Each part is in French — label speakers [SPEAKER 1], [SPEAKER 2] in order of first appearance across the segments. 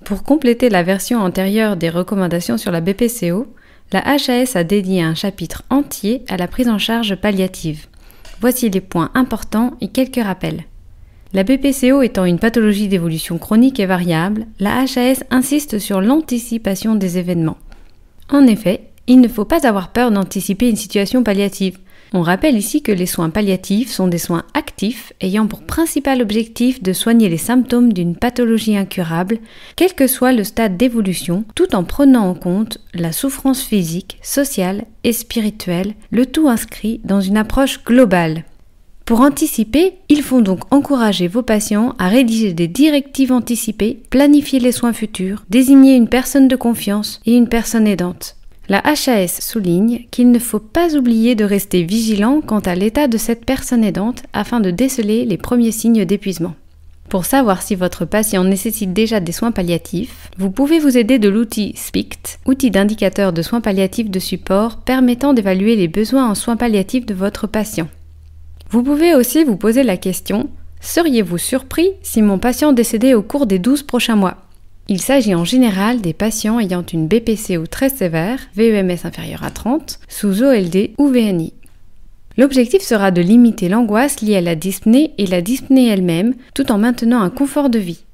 [SPEAKER 1] Pour compléter la version antérieure des recommandations sur la BPCO, la HAS a dédié un chapitre entier à la prise en charge palliative. Voici les points importants et quelques rappels. La BPCO étant une pathologie d'évolution chronique et variable, la HAS insiste sur l'anticipation des événements. En effet, il ne faut pas avoir peur d'anticiper une situation palliative. On rappelle ici que les soins palliatifs sont des soins actifs ayant pour principal objectif de soigner les symptômes d'une pathologie incurable, quel que soit le stade d'évolution, tout en prenant en compte la souffrance physique, sociale et spirituelle, le tout inscrit dans une approche globale. Pour anticiper, il faut donc encourager vos patients à rédiger des directives anticipées, planifier les soins futurs, désigner une personne de confiance et une personne aidante. La HAS souligne qu'il ne faut pas oublier de rester vigilant quant à l'état de cette personne aidante afin de déceler les premiers signes d'épuisement. Pour savoir si votre patient nécessite déjà des soins palliatifs, vous pouvez vous aider de l'outil SPICT, outil d'indicateur de soins palliatifs de support permettant d'évaluer les besoins en soins palliatifs de votre patient. Vous pouvez aussi vous poser la question « Seriez-vous surpris si mon patient décédait au cours des 12 prochains mois ?» Il s'agit en général des patients ayant une BPCO très sévère, VEMS inférieur à 30, sous OLD ou VNI. L'objectif sera de limiter l'angoisse liée à la dyspnée et la dyspnée elle-même, tout en maintenant un confort de vie.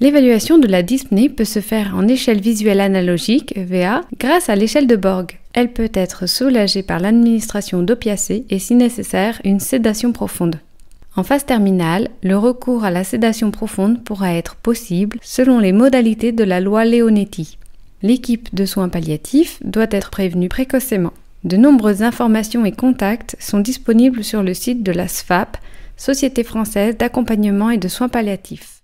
[SPEAKER 1] L'évaluation de la dyspnée peut se faire en échelle visuelle analogique, EVA, grâce à l'échelle de Borg. Elle peut être soulagée par l'administration d'opiacés et si nécessaire, une sédation profonde. En phase terminale, le recours à la sédation profonde pourra être possible selon les modalités de la loi Leonetti. L'équipe de soins palliatifs doit être prévenue précocement. De nombreuses informations et contacts sont disponibles sur le site de la SFAP, Société française d'accompagnement et de soins palliatifs.